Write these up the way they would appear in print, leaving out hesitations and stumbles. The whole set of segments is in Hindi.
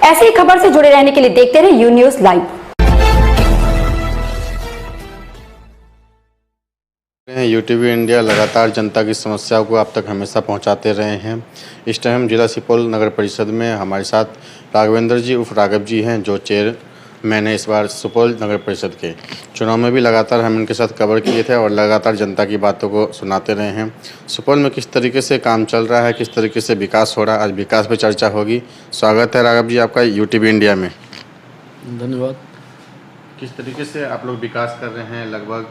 ऐसी ही खबर से जुड़े रहने के लिए देखते रहे you news live. UTV India लगातार जनता की समस्याओं को आप तक हमेशा पहुंचाते रहे हैं। इस टाइम जिला सुपौल नगर परिषद में हमारे साथ राघवेंद्र जी उर्फ राघव जी हैं, जो चेयरमैन है इस बार सुपौल नगर परिषद के। चुनाव में भी लगातार हम इनके साथ कवर किए थे और लगातार जनता की बातों को सुनाते रहे हैं। सुपौल में किस तरीके से काम चल रहा है, किस तरीके से विकास हो रहा है, आज विकास पर चर्चा होगी। स्वागत है राघव जी आपका यूटीवी इंडिया में। धन्यवाद। किस तरीके से आप लोग विकास कर रहे हैं? लगभग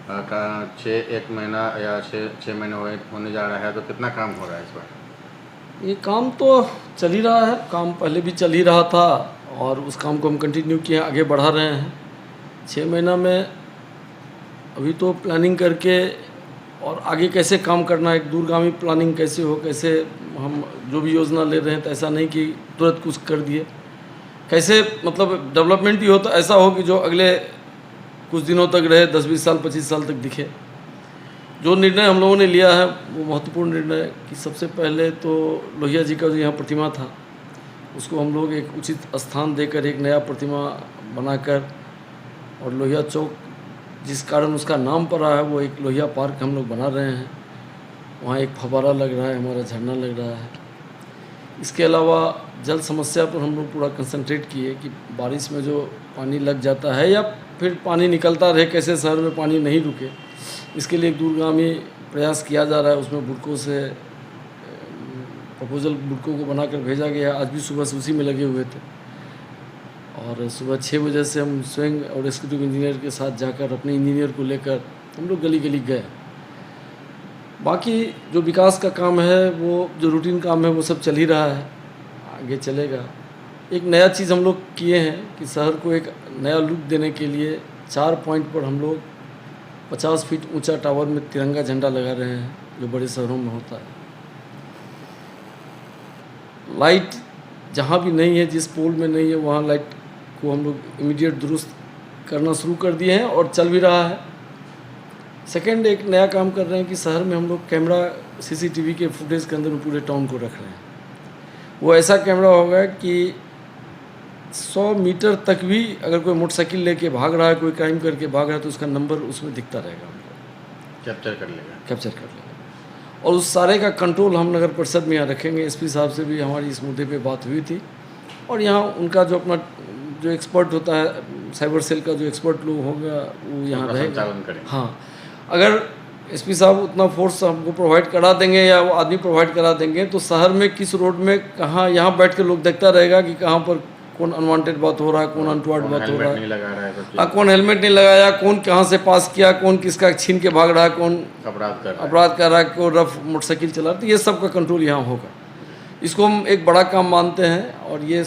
का 1 महीना या 6 महीने होने जा रहा है, तो कितना काम हो रहा है इस बार? ये काम तो चल ही रहा है, काम पहले भी चल ही रहा था और उस काम को हम कंटिन्यू किए, आगे बढ़ा रहे हैं। 6 महीना में अभी तो प्लानिंग करके और आगे कैसे काम करना है, एक दूरगामी प्लानिंग कैसे हो, कैसे हम जो भी योजना ले रहे हैं तो ऐसा नहीं कि तुरंत कुछ कर दिए, कैसे मतलब डेवलपमेंट भी हो तो ऐसा हो कि जो अगले कुछ दिनों तक रहे, 10-20 साल 25 साल तक दिखे। जो निर्णय हम लोगों ने लिया है वो महत्वपूर्ण निर्णय है कि सबसे पहले तो लोहिया जी का जो यहाँ प्रतिमा था उसको हम लोग एक उचित स्थान देकर एक नया प्रतिमा बनाकर, और लोहिया चौक जिस कारण उसका नाम पड़ा है वो एक लोहिया पार्क हम लोग बना रहे हैं। वहाँ एक फव्वारा लग रहा है, हमारा झरना लग रहा है। इसके अलावा जल समस्या पर हम लोग पूरा कंसंट्रेट किए कि बारिश में जो पानी लग जाता है या फिर पानी निकलता रहे, कैसे शहर में पानी नहीं रुके, इसके लिए एक दूरगामी प्रयास किया जा रहा है। उसमें बुड़कों से प्रपोजल बुड़कों को बनाकर भेजा गया। आज भी सुबह से उसी में लगे हुए थे और सुबह 6 बजे से हम स्वयं और एग्जीक्यूटिव इंजीनियर के साथ जाकर अपने इंजीनियर को लेकर हम लोग गली गली गए। बाकी जो विकास का काम है, वो जो रूटीन काम है वो सब चल ही रहा है, आगे चलेगा। एक नया चीज़ हम लोग किए हैं कि शहर को एक नया लुक देने के लिए 4 पॉइंट पर हम लोग 50 फीट ऊंचा टावर में तिरंगा झंडा लगा रहे हैं, जो बड़े शहरों में होता है। लाइट जहाँ भी नहीं है, जिस पोल में नहीं है, वहाँ लाइट को हम लोग इमीडिएट दुरुस्त करना शुरू कर दिए हैं और चल भी रहा है। सेकेंड, एक नया काम कर रहे हैं कि शहर में हम लोग कैमरा CCTV के फुटेज के अंदर पूरे टाउन को रख रहे हैं। वो ऐसा कैमरा होगा कि 100 मीटर तक भी अगर कोई मोटरसाइकिल लेके भाग रहा है, कोई क्राइम करके भाग रहा है, तो उसका नंबर उसमें दिखता रहेगा, कैप्चर कर लेगा। और उस सारे का कंट्रोल हम नगर परिषद में यहाँ रखेंगे। SP साहब से भी हमारी इस मुद्दे पे बात हुई थी और यहाँ उनका जो अपना जो एक्सपर्ट होता है, साइबर सेल का जो एक्सपर्ट लोग होगा वो यहाँ रहेगा। हाँ, अगर SP साहब उतना फोर्स हमको प्रोवाइड करा देंगे या वो आदमी प्रोवाइड करा देंगे तो शहर में किस रोड में कहाँ यहाँ बैठ के लोग देखता रहेगा कि कहाँ पर कौन अनवांटेड बात हो रहा है, कौन अनटुवर्ड बात हो रहा है, कौन हेलमेट नहीं लगाया, कौन कहाँ से पास किया, कौन किसका छीन के भाग रहा है, कौन अपराध कर रहा है, कौन रफ मोटरसाइकिल चला रहा है। तो ये सब का कंट्रोल यहाँ होगा। इसको हम एक बड़ा काम मानते हैं और ये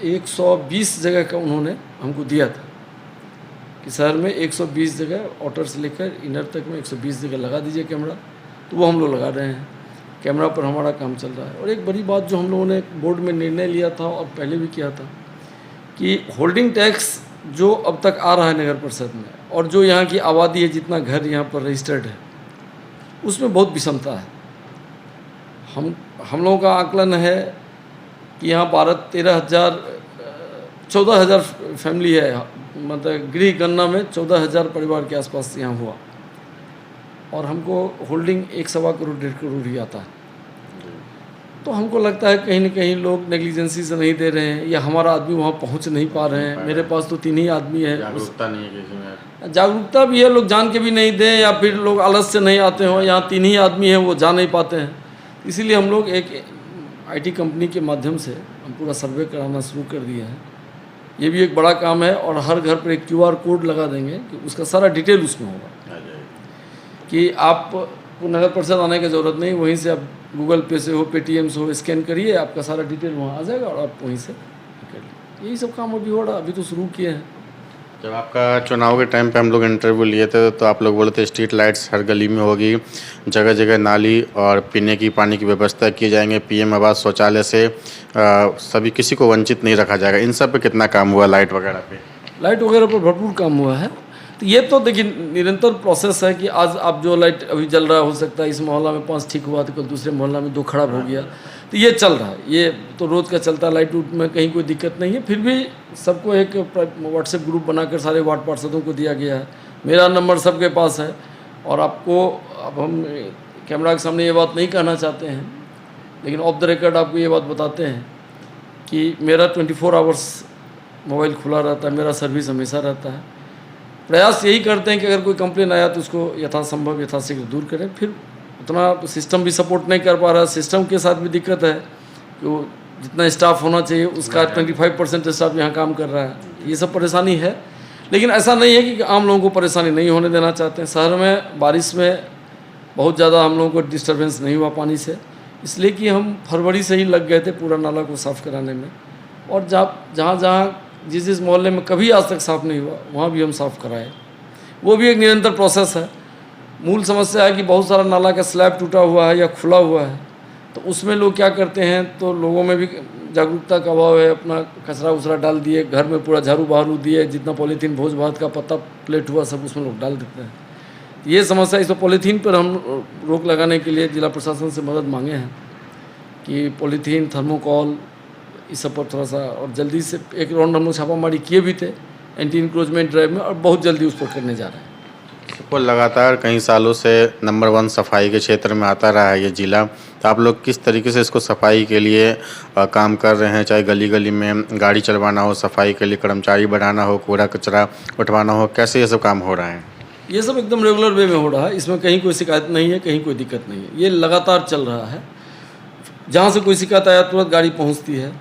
120 जगह का उन्होंने हमको दिया था कि शहर में 120 जगह आउटर से लेकर इनर तक में 120 जगह लगा दीजिए कैमरा। तो वो हम लोग लगा रहे हैं, कैमरा पर हमारा काम चल रहा है। और एक बड़ी बात जो हम लोगों ने बोर्ड में निर्णय लिया था और पहले भी किया था कि होल्डिंग टैक्स जो अब तक आ रहा है नगर परिषद में और जो यहाँ की आबादी है, जितना घर यहाँ पर रजिस्टर्ड है, उसमें बहुत विषमता है। हम लोगों का आकलन है कि यहाँ 14,000 फैमिली है, मतलब गृह गणना में 14,000 परिवार के आसपास यहाँ हुआ और हमको होल्डिंग 1.25 करोड़ 1.5 करोड़ ही आता है। तो हमको लगता है कहीं ना कहीं लोग नेग्लिजेंसी से नहीं दे रहे हैं या हमारा आदमी वहाँ पहुँच नहीं पा रहे हैं। मेरे पास तो 3 ही आदमी है, जागरूकता नहीं है किसी में। जागरूकता भी है, लोग जान के भी नहीं दें या फिर लोग आलस से नहीं आते हों। यहाँ 3 ही आदमी हैं, वो जा नहीं पाते हैं। इसीलिए हम लोग एक IT कंपनी के माध्यम से हम पूरा सर्वे कराना शुरू कर दिए हैं। ये भी एक बड़ा काम है और हर घर पर एक QR कोड लगा देंगे कि उसका सारा डिटेल उसमें होगा कि आपको नगर परिषद आने की ज़रूरत नहीं, वहीं से आप गूगल पे से हो, पेटीएम से हो, स्कैन करिए, आपका सारा डिटेल वहाँ आ जाएगा और आप वहीं से कर लीजिए। यही सब काम अभी हो रहा, अभी तो शुरू किए हैं। जब आपका चुनाव के टाइम पे हम लोग इंटरव्यू लिए थे तो आप लोग बोले थे स्ट्रीट लाइट्स हर गली में होगी, जगह जगह नाली और पीने की पानी की व्यवस्था की जाएंगे, PM आवास शौचालय से सभी किसी को वंचित नहीं रखा जाएगा। इन सब पे कितना काम हुआ? लाइट वगैरह पे भरपूर काम हुआ है। तो ये तो देखिए निरंतर प्रोसेस है कि आज आप जो लाइट अभी जल रहा हो सकता है इस मोहल्ला में 5 ठीक हुआ तो कल दूसरे मोहल्ला में 2 खराब हो गया। तो ये चल रहा है, ये तो रोज़ का चलता है। लाइट उट में कहीं कोई दिक्कत नहीं है। फिर भी सबको एक व्हाट्सएप ग्रुप बनाकर सारे वार्ड पार्षदों को दिया गया है। मेरा नंबर सबके पास है। और आपको अब हम कैमरा के सामने ये बात नहीं कहना चाहते हैं, लेकिन ऑफ द रिकॉर्ड आपको ये बात बताते हैं कि मेरा 24 आवर्स मोबाइल खुला रहता है, मेरा सर्विस हमेशा रहता है। प्रयास यही करते हैं कि अगर कोई कंप्लेन आया तो उसको यथासंभव यथाशीघ्र दूर करें। फिर उतना सिस्टम भी सपोर्ट नहीं कर पा रहा है। सिस्टम के साथ भी दिक्कत है कि वो जितना स्टाफ होना चाहिए उसका 25% स्टाफ यहाँ काम कर रहा है। ये सब परेशानी है, लेकिन ऐसा नहीं है कि आम लोगों को परेशानी नहीं होने देना चाहते हैं। शहर में बारिश में बहुत ज़्यादा हम लोगों को डिस्टर्बेंस नहीं हुआ पानी से, इसलिए कि हम फरवरी से ही लग गए थे पूरा नाला को साफ़ कराने में। और जहाँ जिस मोहल्ले में कभी आज तक साफ़ नहीं हुआ वहाँ भी हम साफ़ कराए। वो भी एक निरंतर प्रोसेस है। मूल समस्या है कि बहुत सारा नाला का स्लैब टूटा हुआ है या खुला हुआ है, तो उसमें लोग क्या करते हैं, तो लोगों में भी जागरूकता का अभाव है। अपना कचरा उचरा डाल दिए, घर में पूरा झाड़ू बहारू दिए, जितना पॉलीथीन भोज भात का पत्ता प्लेट हुआ सब उसमें लोग डाल देते हैं। ये समस्या, इस पॉलीथीन पर हम रोक लगाने के लिए जिला प्रशासन से मदद मांगे हैं कि पॉलीथीन, थर्मोकॉल, इस सब पर थोड़ा सा और जल्दी से एक राउंड हम लोग छापामारी किए भी थे एंटी इंक्रोचमेंट ड्राइव में, और बहुत जल्दी उस पर करने जा रहे हैं। सुपौल लगातार कई सालों से नंबर 1 सफाई के क्षेत्र में आता रहा है ये जिला, तो आप लोग किस तरीके से इसको सफाई के लिए काम कर रहे हैं? चाहे गली गली में गाड़ी चलवाना हो, सफाई के लिए कर्मचारी बढ़ाना हो, कूड़ा कचरा उठवाना हो, कैसे ये सब काम हो रहा है? ये सब एकदम रेगुलर वे में हो रहा है। इसमें कहीं कोई शिकायत नहीं है, कहीं कोई दिक्कत नहीं है। ये लगातार चल रहा है। जहाँ से कोई शिकायत आया तुरंत गाड़ी पहुँचती है।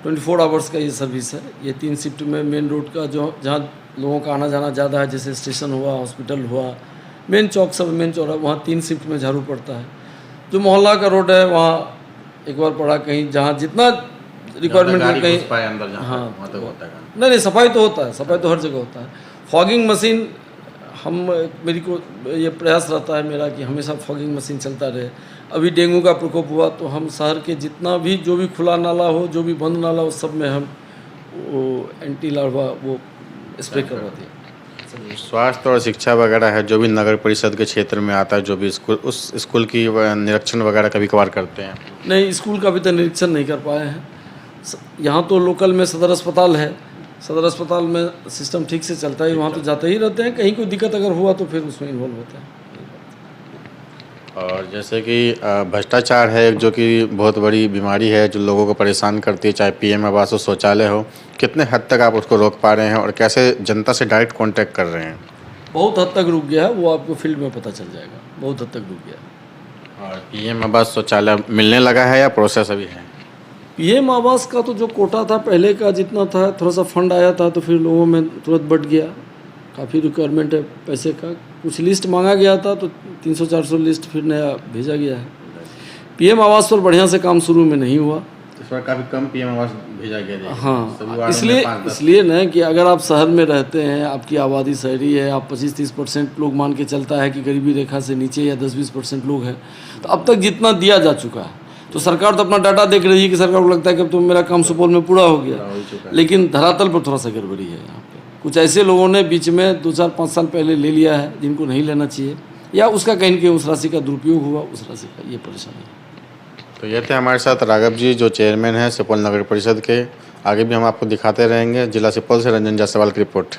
24 आवर्स का ये सर्विस है। ये 3 शिफ्ट में मेन रोड का जो जहाँ लोगों का आना जाना ज़्यादा है, जैसे स्टेशन हुआ, हॉस्पिटल हुआ, मेन चौक सब मेन चौरा, वहाँ 3 शिफ्ट में झाड़ू पड़ता है। जो मोहल्ला का रोड है वहाँ एक बार पड़ा, कहीं जहाँ जितना रिक्वायरमेंट में कहीं हाँ नहीं सफाई तो होता है, सफाई तो हर जगह होता है। फॉगिंग मशीन मेरी को ये प्रयास रहता है मेरा कि हमेशा फॉगिंग मशीन चलता रहे। अभी डेंगू का प्रकोप हुआ तो हम शहर के जितना भी जो भी खुला नाला हो, जो भी बंद नाला हो, सब में हम वो एंटी लार्वा वो स्प्रे करवाते हैं। स्वास्थ्य और शिक्षा वगैरह है जो भी नगर परिषद के क्षेत्र में आता है, जो भी स्कूल, उस स्कूल की निरीक्षण वगैरह कभी कभार करते हैं? नहीं, स्कूल का अभी तक निरीक्षण नहीं कर पाए हैं। यहाँ तो लोकल में सदर अस्पताल है, सदर अस्पताल में सिस्टम ठीक से चलता है, वहाँ तो जाते ही रहते हैं। कहीं कोई दिक्कत अगर हुआ तो फिर उसमें इन्वॉल्व होते हैं। और जैसे कि भ्रष्टाचार है जो कि बहुत बड़ी बीमारी है जो लोगों को परेशान करती है, चाहे पीएम आवास हो, शौचालय हो, कितने हद तक आप उसको रोक पा रहे हैं और कैसे जनता से डायरेक्ट कांटेक्ट कर रहे हैं? बहुत हद तक रुक गया है, वो आपको फील्ड में पता चल जाएगा। बहुत हद तक रुक गया। और पीएम आवास शौचालय मिलने लगा है या प्रोसेस अभी है? पीएम आवास का तो जो कोटा था पहले का जितना था, थोड़ा सा फंड आया था तो फिर लोगों में तुरंत बढ़ गया। काफ़ी रिक्वायरमेंट है पैसे का। कुछ लिस्ट मांगा गया था तो 300-400 लिस्ट फिर नया भेजा गया है। पीएम आवास पर बढ़िया से काम शुरू में नहीं हुआ। इस बार काफ़ी कम पीएम आवास भेजा गया। हाँ, इसलिए न कि अगर आप शहर में रहते हैं, आपकी आबादी शहरी है, आप 25-30% लोग मान के चलता है कि गरीबी रेखा से नीचे या 10-20% लोग हैं, तो अब तक जितना दिया जा चुका है, तो सरकार तो अपना डाटा देख रही है कि सरकार को लगता है कि अब तो मेरा काम सुपौल में पूरा हो गया, लेकिन धरातल पर थोड़ा सा गड़बड़ी है। यहाँ पे कुछ ऐसे लोगों ने बीच में 2-4-5 साल पहले ले लिया है जिनको नहीं लेना चाहिए, या उसका कहीं कहीं उस राशि का दुरुपयोग हुआ, उस राशि का ये परेशानी है। तो ये थे हमारे साथ राघव जी जो चेयरमैन हैं सुपौल नगर परिषद के। आगे भी हम आपको दिखाते रहेंगे। जिला सुपौल से रंजन जायसवाल की रिपोर्ट।